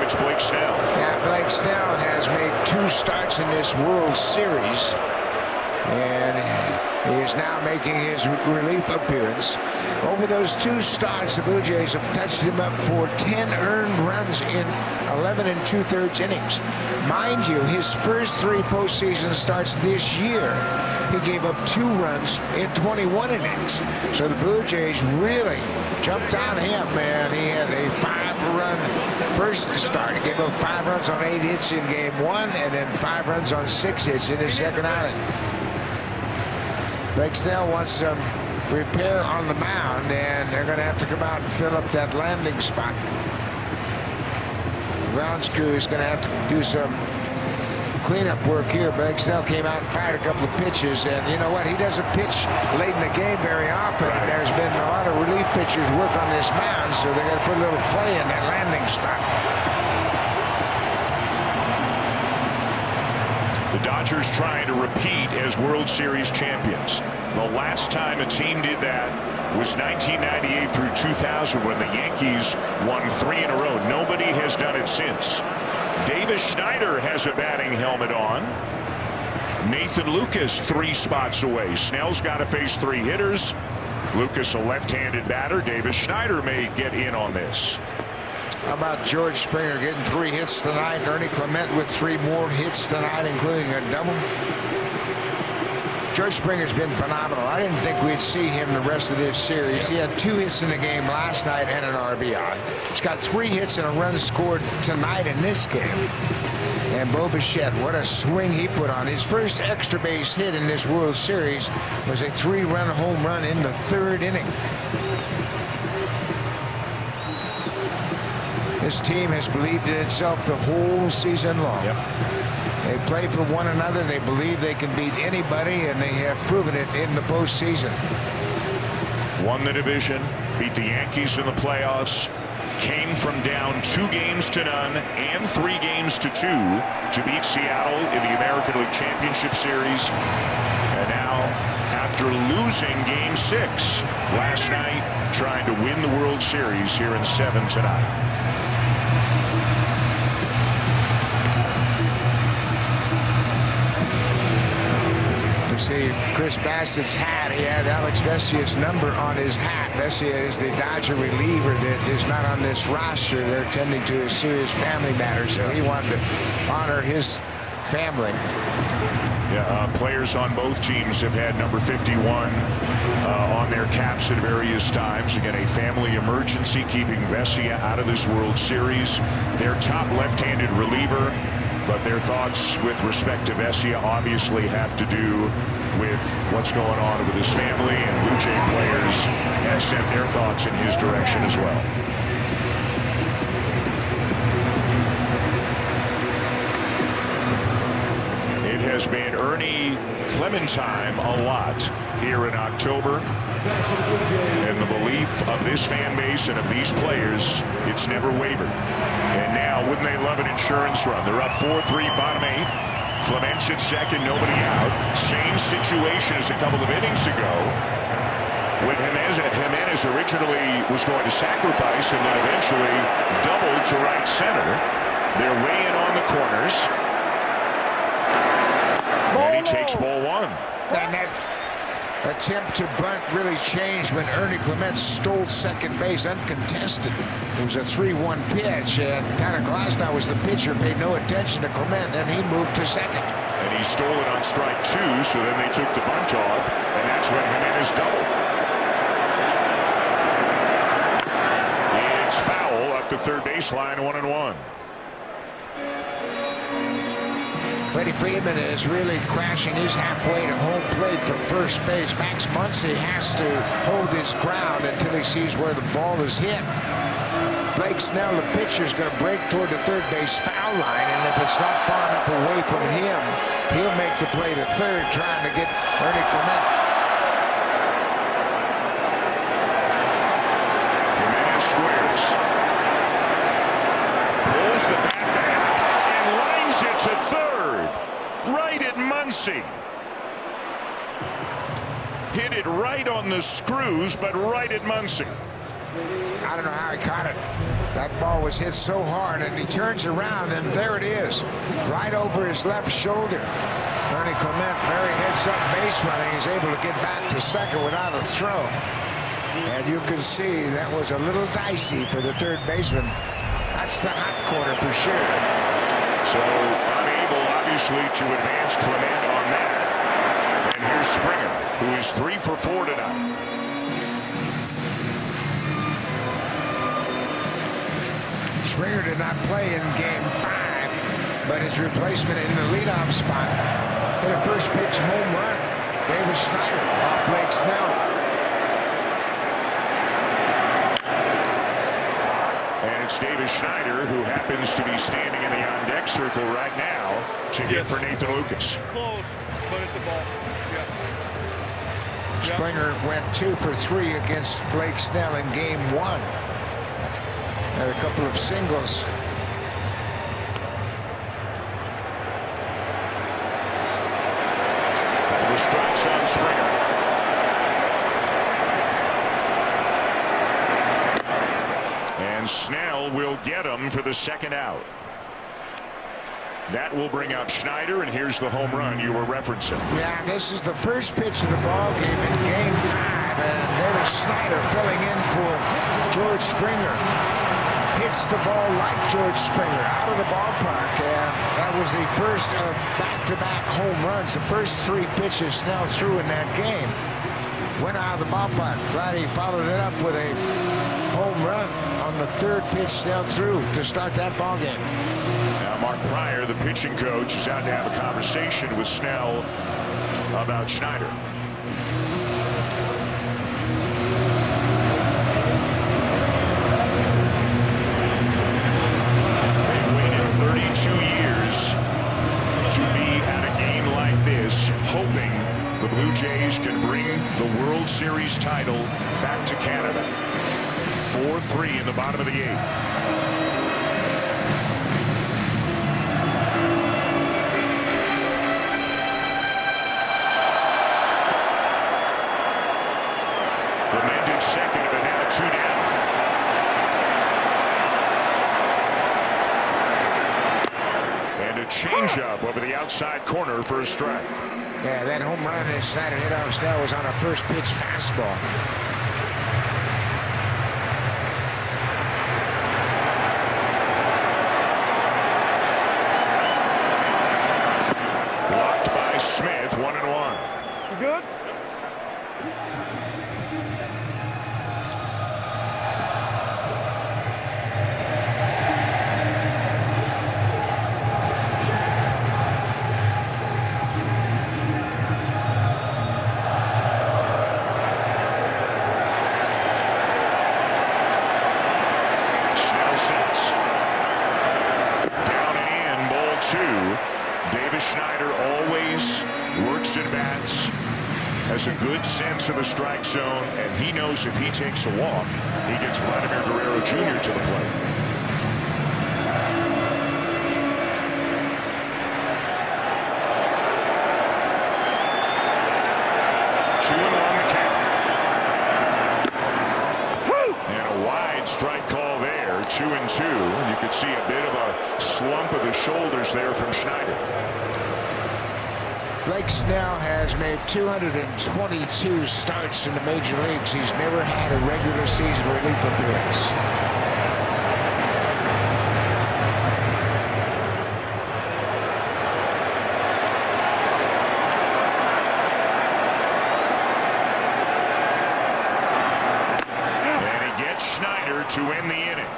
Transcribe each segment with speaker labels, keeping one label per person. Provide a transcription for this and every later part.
Speaker 1: It's Blake Snell.
Speaker 2: Yeah, Blake Snell has made 2 starts in this World Series, and he is now making his relief appearance. Over those 2 starts, the Blue Jays have touched him up for 10 earned runs in 11 2/3 innings. Mind you, his first 3 postseason starts this year, he gave up 2 runs in 21 innings. So the Blue Jays really jumped on him, man. He had a 5-run first start. He gave up 5 runs on 8 hits in game 1, and then 5 runs on 6 hits in his second outing. Blake Snell wants some repair on the mound, and they're going to have to come out and fill up that landing spot. The grounds crew is going to have to do some cleanup work here. Blake Snell came out and fired a couple of pitches, and you know what? He doesn't pitch late in the game very often. There's been a lot of relief pitchers work on this mound, so they got to put a little clay in that landing spot.
Speaker 1: The Dodgers trying to repeat as World Series champions. The last time a team did that was 1998 through 2000 when the Yankees won 3 in a row. Nobody has done it since. Davis Schneider has a batting helmet on. Nathan Lucas 3 spots away. Snell's got to face 3 hitters. Lucas a left-handed batter. Davis Schneider may get in on this.
Speaker 2: How about George Springer getting 3 hits tonight? Ernie Clement with 3 more hits tonight, including a double. George Springer's been phenomenal. I didn't think we'd see him the rest of this series. He had 2 hits in the game last night and an RBI. He's got 3 hits and a run scored tonight in this game. And Bo Bichette, what a swing he put on. His first extra base hit in this World Series was a 3-run home run in the 3rd inning. This team has believed in itself the whole season long. They play for one another. They believe they can beat anybody, and they have proven it in the postseason.
Speaker 1: Won the division, beat the Yankees in the playoffs, came from down 2 games to none and 3 games to 2 to beat Seattle in the American League Championship Series. And now, after losing Game 6 last night, trying to win the World Series here in 7 tonight.
Speaker 2: See Chris Bassett's hat. He had Alex Vessia's number on his hat. Vessia is the Dodger reliever that is not on this roster. They're tending to a serious family matter, so he wanted to honor his family.
Speaker 1: Yeah, players on both teams have had number 51 on their caps at various times. Again, a family emergency keeping Vessia out of this World Series. Their top left-handed reliever. But their thoughts with respect to Vessia obviously have to do with what's going on with his family, and Blue Jay players have sent their thoughts in his direction as well. It has been Ernie Clementine a lot here in October, and the belief of this fan base and of these players, it's never wavered. And now, wouldn't they love an insurance run? They're up 4-3, bottom 8. Clements at second, nobody out. Same situation as a couple of innings ago when Jimenez originally was going to sacrifice and then eventually doubled to right center. They're way in on the corners. And he takes ball 1.
Speaker 2: And that attempt to bunt really changed when Ernie Clements stole second base uncontested. It was a 3-1 pitch, and Tanner Glasnow was the pitcher, paid no attention to Clement, and he moved to second.
Speaker 1: And he stole it on strike 2, so then they took the bunt off, and that's when Jimenez doubled. It's foul up the third baseline, 1-1.
Speaker 2: Freddie Freeman is really crashing. He's halfway to home plate from first base. Max Muncy has to hold his ground until he sees where the ball is hit. Blake Snell, the pitcher, is going to break toward the third base foul line, and if it's not far enough away from him, he'll make the play to third, trying to get Ernie Clement.
Speaker 1: Jimenez squares. Pulls the bat back and lines it to third. Right at Muncy. Hit it right on the screws, but right at Muncy.
Speaker 2: I don't know how he caught it. That ball was hit so hard, and he turns around, and there it is, right over his left shoulder. Ernie Clement, very heads-up base running. He's able to get back to second without a throw. And you can see that was a little dicey for the third baseman. That's the hot corner for sure.
Speaker 1: So unable, obviously, to advance Clement on that. And here's Springer, who is 3 for 4 tonight.
Speaker 2: Springer did not play in Game 5, but his replacement in the leadoff spot hit a first pitch home run. David Snyder off Blake Snell.
Speaker 1: And it's Davis Schneider, who happens to be standing in the on-deck circle right now to hit for Nathan Lucas.
Speaker 3: Close, but it's the ball. Yeah.
Speaker 2: Springer went 2 for 3 against Blake Snell in Game 1. Had a couple of singles.
Speaker 1: The strikes on Springer. And Snell will get him for the second out. That will bring up Schneider, and here's the home run you were referencing.
Speaker 2: Yeah, this is the first pitch of the ball game in Game 5, and there's Snyder filling in for George Springer. Hits the ball like George Springer out of the ballpark, and that was the first of back-to-back home runs. The first 3 pitches Snell threw in that game went out of the ballpark. Friday followed it up with a home run on the 3rd pitch Snell threw to start that ball game.
Speaker 1: Now Mark Pryor, the pitching coach, is out to have a conversation with Snell about Schneider. Hoping the Blue Jays can bring the World Series title back to Canada. 4-3 in the bottom of the 8th. Clement second, but now 2 down. And a changeup over the outside corner for a strike.
Speaker 2: Yeah, that home run that Snyder hit off Snell was on a first pitch fastball.
Speaker 1: Blocked by Smith, 1-1.
Speaker 3: You good?
Speaker 1: Schneider always works at bats, has a good sense of the strike zone, and he knows if he takes a walk, he gets Vladimir Guerrero Jr. to the plate. Two and one the count. And a wide strike call there, 2-2. And you could see a bit of a slump of the shoulders there from Schneider.
Speaker 2: Blake Snell has made 222 starts in the major leagues. He's never had a regular season relief appearance.
Speaker 1: And he gets Schneider to end the inning.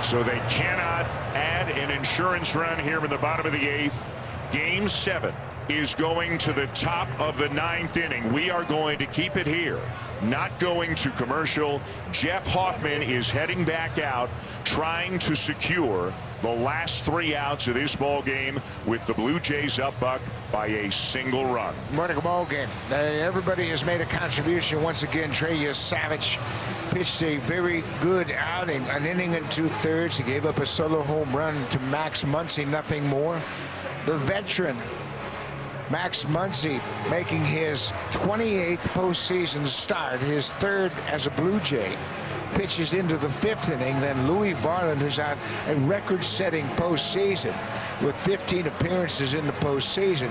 Speaker 1: So they cannot add an insurance run here in the bottom of the 8th. Game 7 is going to the top of the 9th inning. We are going to keep it here, not going to commercial. Jeff Hoffman is heading back out, trying to secure the last 3 outs of this ball game with the Blue Jays up buck by a single run.
Speaker 2: What a ball game. Everybody has made a contribution. Once again, Trey Savage pitched a very good outing, an inning and 2/3. He gave up a solo home run to Max Muncy, nothing more. The veteran Max Muncy making his 28th postseason start, his 3rd as a Blue Jay. pitches into the 5th inning. Then Louis Varland, who's on a record-setting postseason with 15 appearances in the postseason,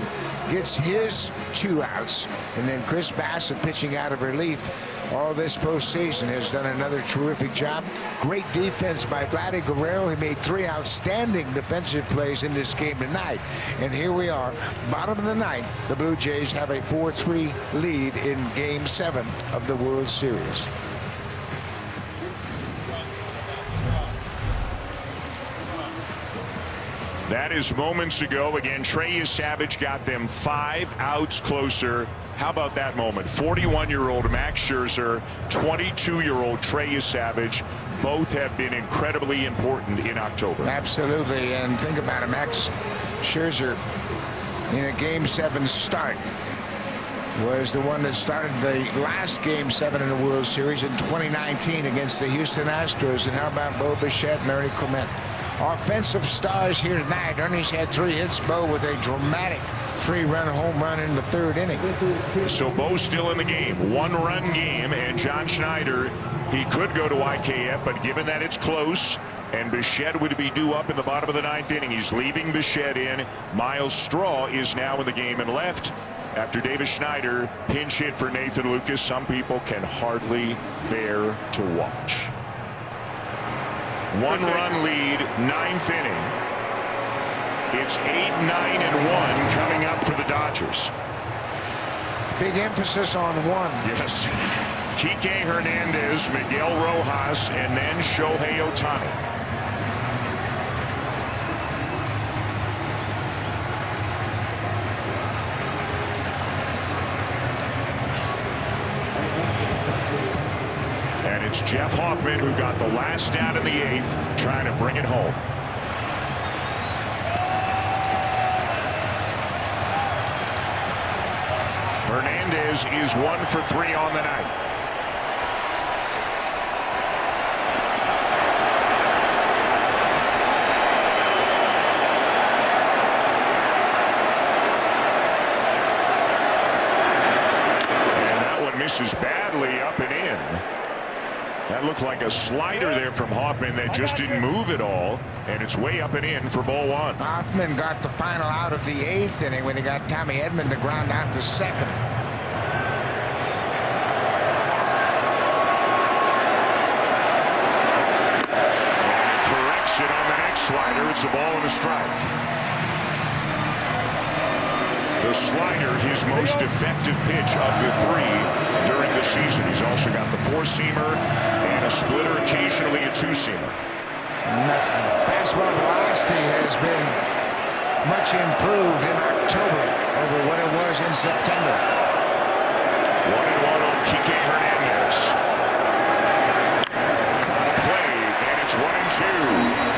Speaker 2: gets his 2 outs. And then Chris Bassett, pitching out of relief all this postseason, has done another terrific job. Great defense by Vladdy Guerrero. He made 3 outstanding defensive plays in this game tonight. And here we are, bottom of the ninth. The Blue Jays have a 4-3 lead in Game 7 of the World Series.
Speaker 1: That is moments ago. Again, Trey Savage got them 5 outs closer. How about that moment? 41-year-old Max Scherzer, 22-year-old Trey Savage. Both have been incredibly important in October.
Speaker 2: Absolutely. And think about it, Max Scherzer in a Game 7 start was the one that started the last Game 7 in the World Series in 2019 against the Houston Astros. And how about Bo Bichette and Ernie Clement? Offensive stars here tonight. Ernie's had 3 hits, Bo, with a dramatic 3-run home run in the 3rd inning.
Speaker 1: So Bo still in the game. 1-run game, and John Schneider, he could go to IKF, but given that it's close and Bichette would be due up in the bottom of the 9th inning, he's leaving Bichette in. Miles Straw is now in the game and left after Davis Schneider pinch hit for Nathan Lucas. Some people can hardly bear to watch. 1-run lead, 9th inning. It's 8-9 and 1 coming up for the Dodgers.
Speaker 2: Big emphasis on 1.
Speaker 1: Yes. Kike Hernandez, Miguel Rojas, and then Shohei Ohtani. And it's Jeff Hoffman who got the last out in the 8th, trying to bring it home. Hernandez is 1 for 3 on the night. And that one misses badly up and in. That looked like a slider there from Hoffman that just didn't move at all, and it's way up and in for ball 1.
Speaker 2: Hoffman got the final out of the 8th inning when he got Tommy Edman to ground out to 2nd.
Speaker 1: And he corrects it on the next slider. It's a ball and a strike. The slider, his most effective pitch of the 3 during the season. He's also got the 4-seamer and a splitter, occasionally a 2-seamer.
Speaker 2: Fastball velocity has been much improved in October over what it was in September.
Speaker 1: 1-1 on Kike Hernandez. On a play, and it's 1-2.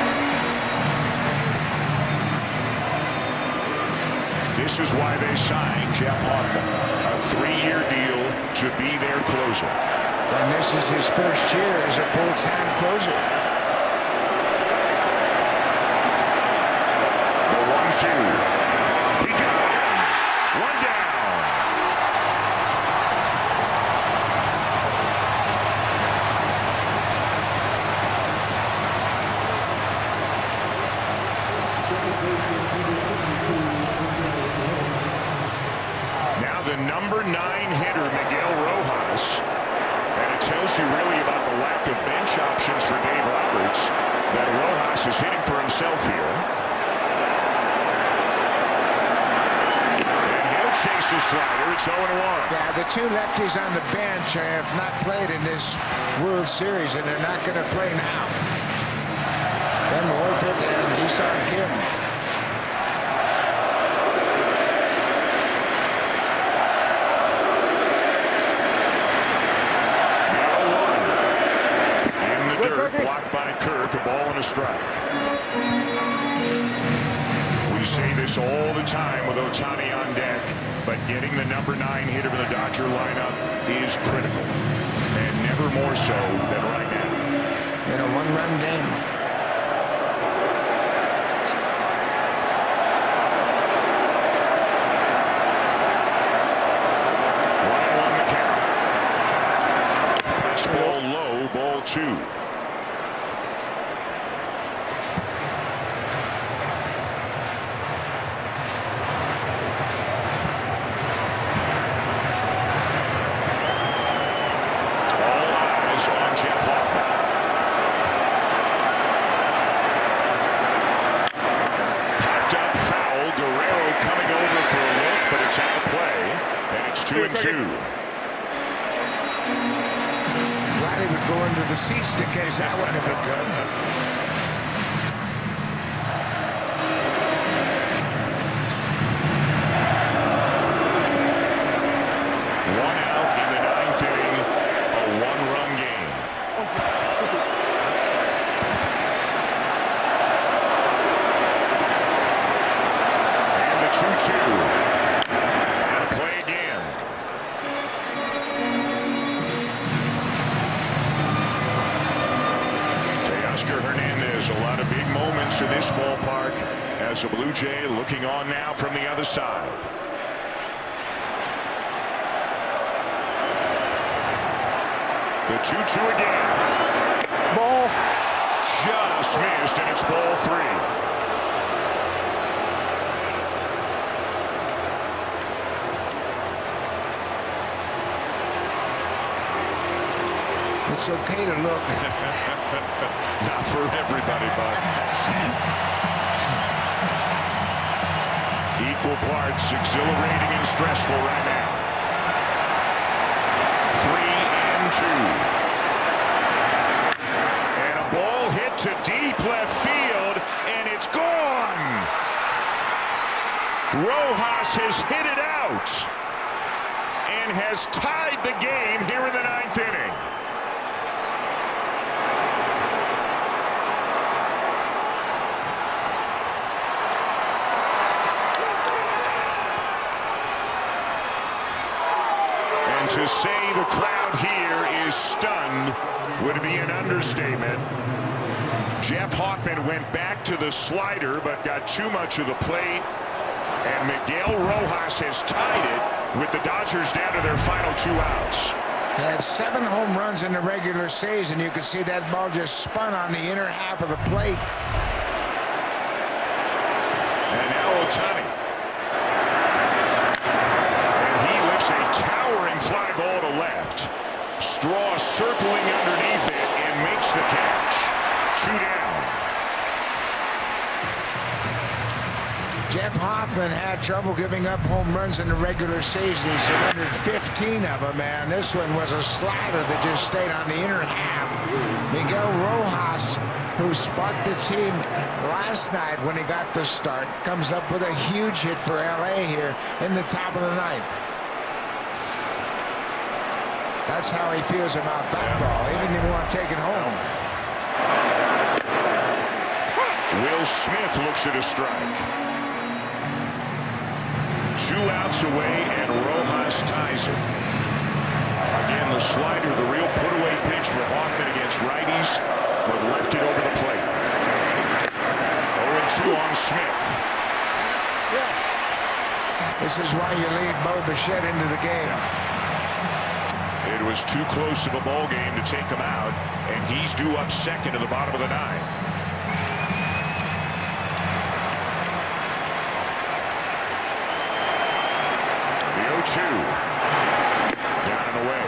Speaker 1: This is why they signed Jeff Hoffman, a 3-year deal to be their closer.
Speaker 2: And this is his first year as a full-time closer.
Speaker 1: The 1-2. He got him. 1 down. Now the number 9 hitter, Miguel Rojas. And it tells you really about the lack of bench options for Dave Roberts that Rojas is hitting for himself here. And he'll chase his slider. It's 0-1.
Speaker 2: Yeah, the 2 lefties on the bench have not played in this World Series, and they're not going to play now. Ben Horford and Isan Kim.
Speaker 1: Blocked by Kirk, a ball and a strike. We say this all the time with Ohtani on deck, but getting the number 9 hitter in the Dodger lineup is critical, and never more so than right now.
Speaker 2: In a 1-run game.
Speaker 1: Fastball low, ball 2. 2-2.
Speaker 2: Glad he would go into the seats to catch that one if he could.
Speaker 1: One out in the ninth inning, a one-run game. And the 2-2. And a play again. Teoscar Hernandez, a lot of big moments in this ballpark as a Blue Jay looking on now from the other side. The 2-2 again.
Speaker 3: Ball.
Speaker 1: Just missed, and it's ball 3.
Speaker 2: It's okay to look.
Speaker 1: Not for everybody, bud. Equal parts exhilarating and stressful right now. 3-2. And a ball hit to deep left field, and it's gone. Rojas has hit it out and has tied the game here in the ninth inning. And to say the crowd here is stunned would be an understatement. Jeff Hoffman went back to the slider but got too much of the plate, and Miguel Rojas has tied it with the Dodgers down to their final 2 outs.
Speaker 2: They had 7 home runs in the regular season. You can see that ball just spun on the inner half of the plate.
Speaker 1: And now Ohtani. And he lifts a towering fly ball to left. Straw circling underneath it and makes the catch. 2 down.
Speaker 2: Jeff Hoffman had trouble giving up home runs in the regular season. He surrendered 15 of them, and this one was a slider that just stayed on the inner half. Miguel Rojas, who sparked the team last night when he got the start, comes up with a huge hit for LA here in the top of the ninth. That's how he feels about that ball. He didn't even want to take it home.
Speaker 1: Will Smith looks at a strike. 2 outs away, and Rojas ties it. Again, the slider, the real put-away pitch for Hoffman against righties, but left it over the plate. 0-2 on Smith.
Speaker 2: This is why you leave Bo Bichette into the game.
Speaker 1: It was too close of a ball game to take him out, and he's due up second in the bottom of the ninth. The 0-2. Down and away.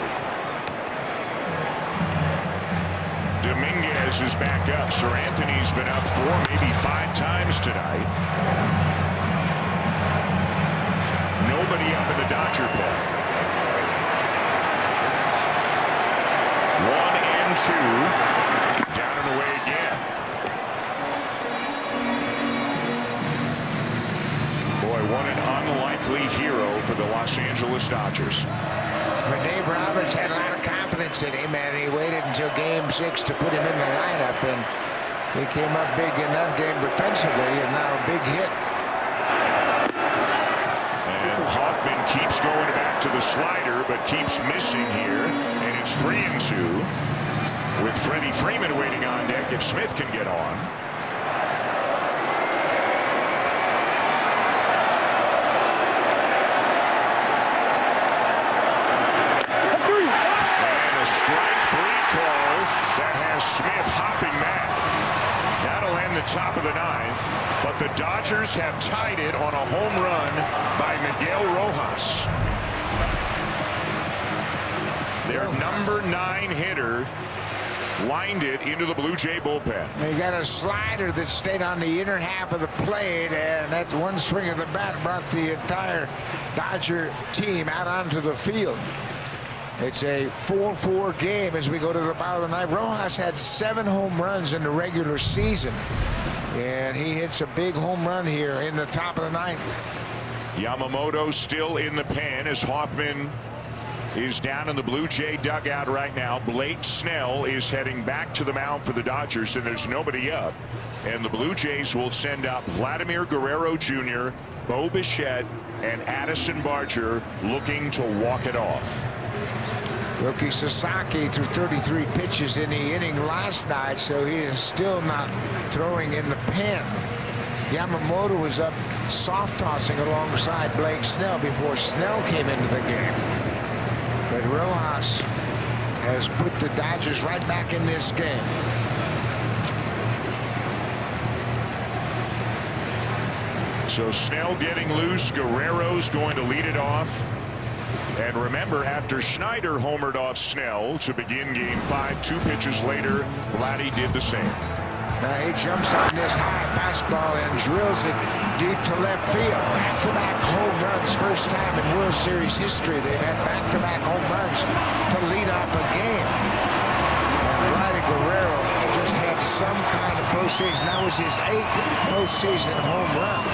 Speaker 1: Dominguez is back up. Sir Anthony's been up 4, maybe 5 times tonight. Nobody up in the Dodger pen. 1-2. Down and away again. Boy, what an unlikely hero for the Los Angeles Dodgers.
Speaker 2: But Dave Roberts had a lot of confidence in him, and he waited until Game 6 to put him in the lineup, and he came up big in that game defensively, and now a big hit.
Speaker 1: And Hoffman keeps going back to the slider, but keeps missing here, and it's 3-2. With Freddie Freeman waiting on deck if Smith can get on. And a strike 3 call that has Smith hopping mad. That'll end the top of the ninth, but the Dodgers have tied it on a home run by Miguel Rojas. Their number 9 hitter lined it into the Blue Jay bullpen.
Speaker 2: He got a slider that stayed on the inner half of the plate, and that one swing of the bat brought the entire Dodger team out onto the field. It's a 4-4 game as we go to the bottom of the ninth. Rojas had 7 home runs in the regular season, and he hits a big home run here in the top of the ninth.
Speaker 1: Yamamoto still in the pen as Hoffman is down in the Blue Jay dugout right now. Blake Snell is heading back to the mound for the Dodgers, and there's nobody up. And the Blue Jays will send up Vladimir Guerrero Jr., Bo Bichette, and Addison Barger looking to walk it off.
Speaker 2: Rookie Sasaki threw 33 pitches in the inning last night, so he is still not throwing in the pen. Yamamoto was up soft tossing alongside Blake Snell before Snell came into the game. But Rojas has put the Dodgers right back in this game.
Speaker 1: So Snell getting loose. Guerrero's going to lead it off. And remember, after Schneider homered off Snell to begin game 5, 2 pitches later, Vladdy did the same.
Speaker 2: He jumps on this high fastball and drills it deep to left field. Back-to-back home runs. First time in World Series history they've had back-to-back home runs to lead off a game. And Vladdy Guerrero just had some kind of postseason. That was his 8th postseason home run.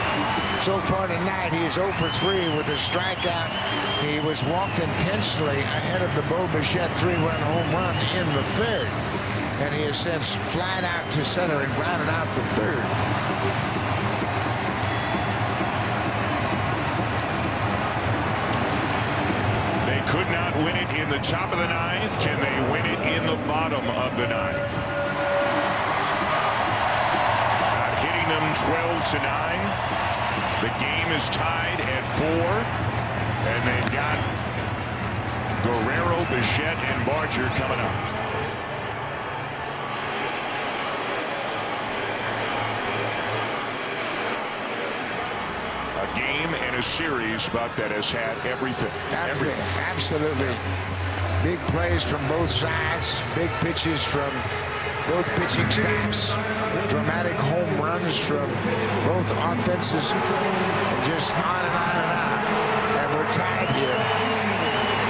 Speaker 2: So far tonight, he is 0 for 3 with a strikeout. He was walked intentionally ahead of the Bo Bichette 3-run home run in the 3rd. And he has since flied out to center and grounded out the 3rd.
Speaker 1: They could not win it in the top of the 9th. Can they win it in the bottom of the 9th? Not hitting them 12-9. The game is tied at 4, and they've got Guerrero, Bichette, and Barger coming up. A game and a series, Buck, that has had everything.
Speaker 2: Absolutely. Big plays from both sides. Big pitches from both pitching staffs. Dramatic home runs from both offenses. And just on and on and on. And we're tied here.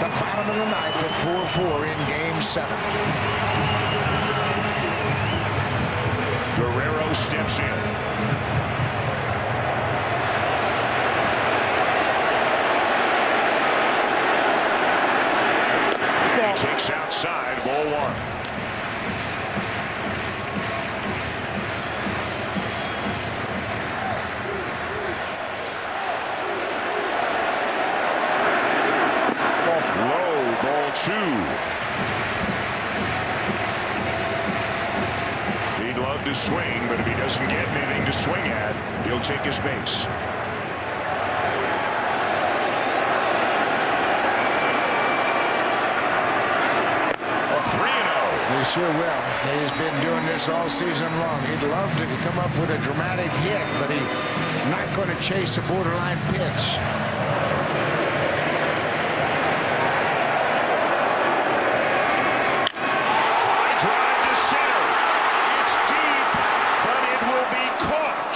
Speaker 2: The bottom of the 9th at 4-4 in game 7.
Speaker 1: Guerrero steps in. He takes outside, ball 1. He'd love to swing, but if he doesn't get anything to swing at, he'll take his base.
Speaker 2: He sure will. He's been doing this all season long. He'd love to come up with a dramatic hit, but he's not going to chase a borderline pitch.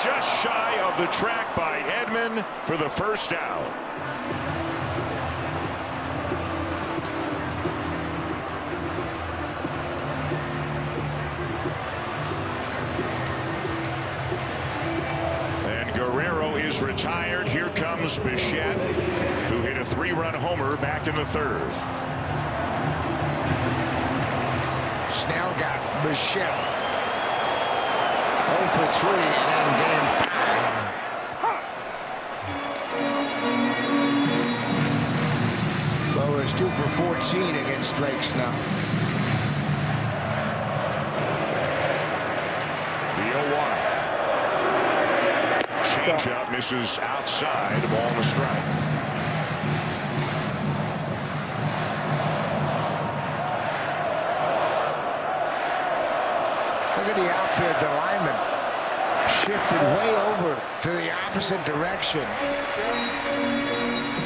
Speaker 1: Just shy of the track by Edman for the first out. And Guerrero is retired. Here comes Bichette, who hit a 3-run homer back in the 3rd.
Speaker 2: Snell got Bichette 0 for 3 in game 5. Bo is 2 for 14 against Blake Snell.
Speaker 1: The 0-1. Changeup misses outside, the ball and a strike.
Speaker 2: Look at the outfield. The lineman shifted way over to the opposite direction.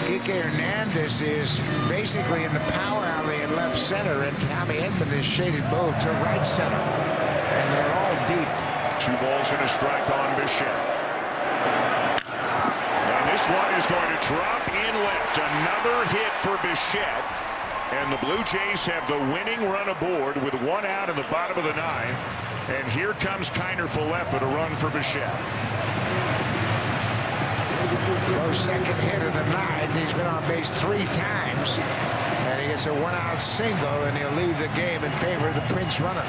Speaker 2: Kike Hernandez is basically in the power alley in left center, and Tommy Edman is shaded Bo to right center. And they're all deep.
Speaker 1: 2 balls and a strike on Bichette. And This one is going to drop in left. Another hit for Bichette. And the Blue Jays have the winning run aboard with one out in the bottom of the ninth. And here comes Kiner-Falefa to run for Bichette.
Speaker 2: Low second hit of the night. He's been on base 3 times. And he gets a one-out single, and he'll leave the game in favor of the Prince runner.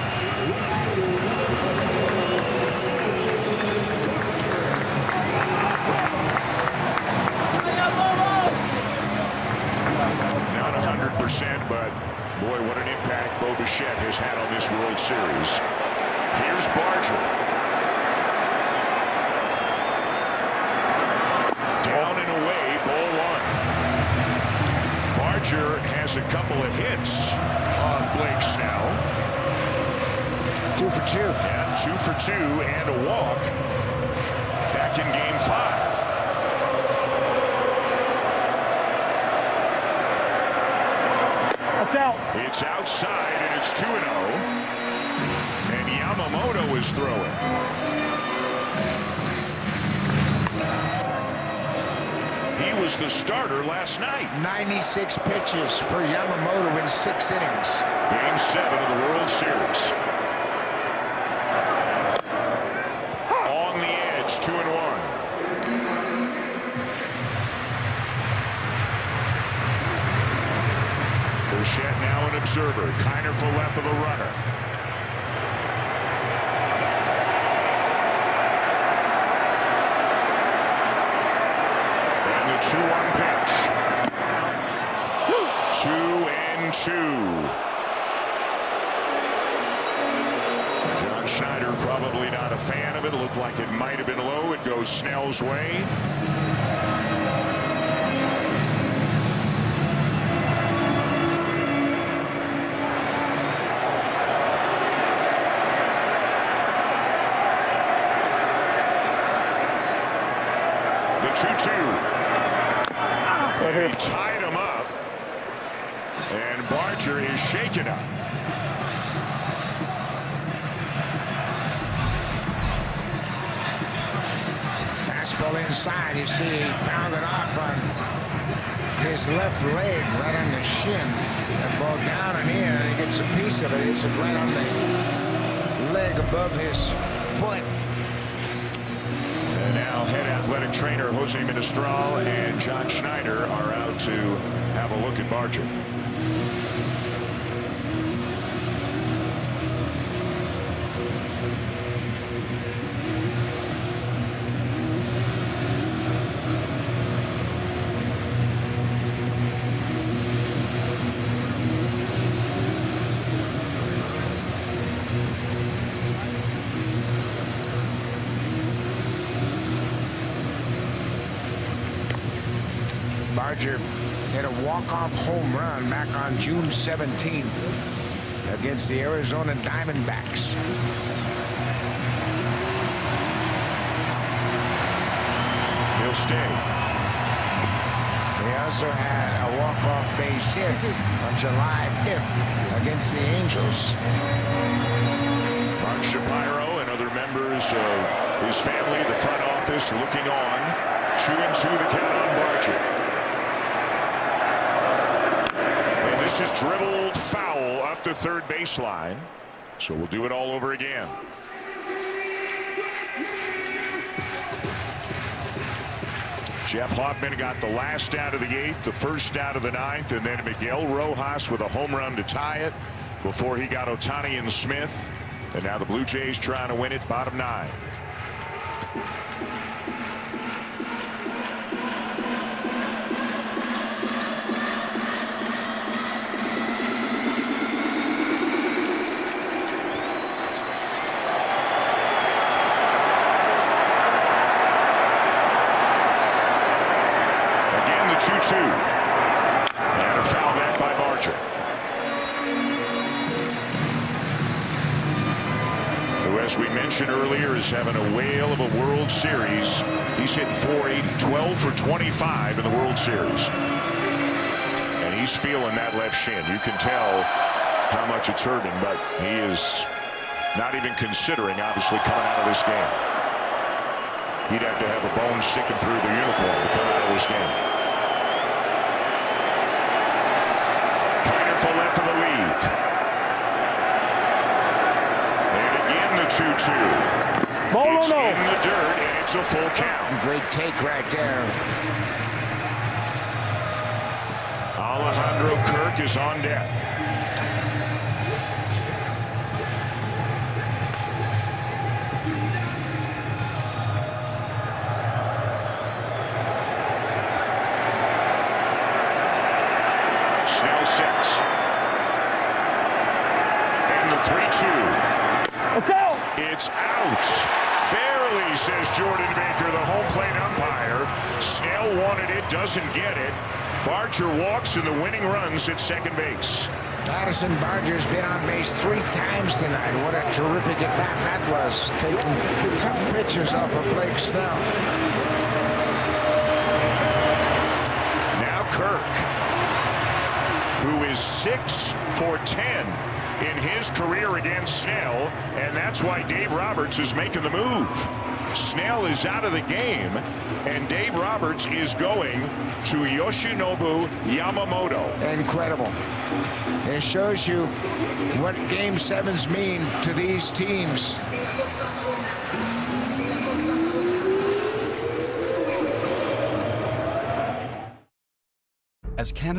Speaker 1: Not 100%, but boy, what an impact Bo Bichette has had on this World Series. Here's Barger. Down and away, ball 1. Barger has a couple of hits off Blake Snell.
Speaker 2: 2 for 2.
Speaker 1: Yeah, 2 for 2 and a walk back in game 5. It's outside, and it's 2-0. And Yamamoto is throwing. He was the starter last night.
Speaker 2: 96 pitches for Yamamoto in 6 innings.
Speaker 1: Game 7 of the World Series. On the edge, 2-1. Bichette now an observer. Kiner-Falefa the runner. And the 2-1 pitch. 2-2. John Schneider probably not a fan of it. Looked like it might have been low. It goes Snell's way. The 2-2. And he tied him up. And Barger is shaken up.
Speaker 2: Fastball inside. You see he pounded off on his left leg, right on the shin. That ball down and in, and he gets a piece of it. It's right on the leg above his foot.
Speaker 1: And now head athletic trainer Jose Ministral and John Schneider are out to have a look at Barger.
Speaker 2: Barger hit a walk-off home run back on June 17th against the Arizona Diamondbacks.
Speaker 1: He'll stay.
Speaker 2: He also had a walk-off base hit on July 5th against the Angels.
Speaker 1: Mark Shapiro and other members of his family, the front office, looking on. 2-2 the count on Barger. This is dribbled foul up the third baseline. So we'll do it all over again. Jeff Hoffman got the last out of the 8th, the first out of the 9th, and then Miguel Rojas with a home run to tie it before he got Ohtani and Smith. And now the Blue Jays trying to win it, bottom 9. Again, the 2-2. And a foul back by Barger. Who, as we mentioned earlier, is having a whale of a World Series. He's hitting .480, 12 for 25 in the World Series. And he's feeling that left shin. You can tell how much it's hurting, but he is not even considering, obviously, coming out of this game. he'd have to have a bone sticking through the uniform to come out of this game. Kiner left for the lead. And again the 2-2. It's in the dirt, and it's a full count.
Speaker 2: Great take right there.
Speaker 1: Alejandro Kirk is on deck. Snell sets. And the 3-2.
Speaker 3: It's out.
Speaker 1: It's out. Barely, says Jordan Baker, the home plate umpire. Snell wanted it, doesn't get it. Barger walks and the winning runs at second base.
Speaker 2: Addison Barger's been on base 3 times tonight. What a terrific at-bat that was. Taking tough pitches off of Blake Snell.
Speaker 1: Now Kirk, who is 6 for 10 in his career against Snell, and that's why Dave Roberts is making the move. Snell is out of the game, and Dave Roberts is going to Yoshinobu Yamamoto.
Speaker 2: Incredible. It shows you what Game 7s mean to these teams.
Speaker 4: As Canada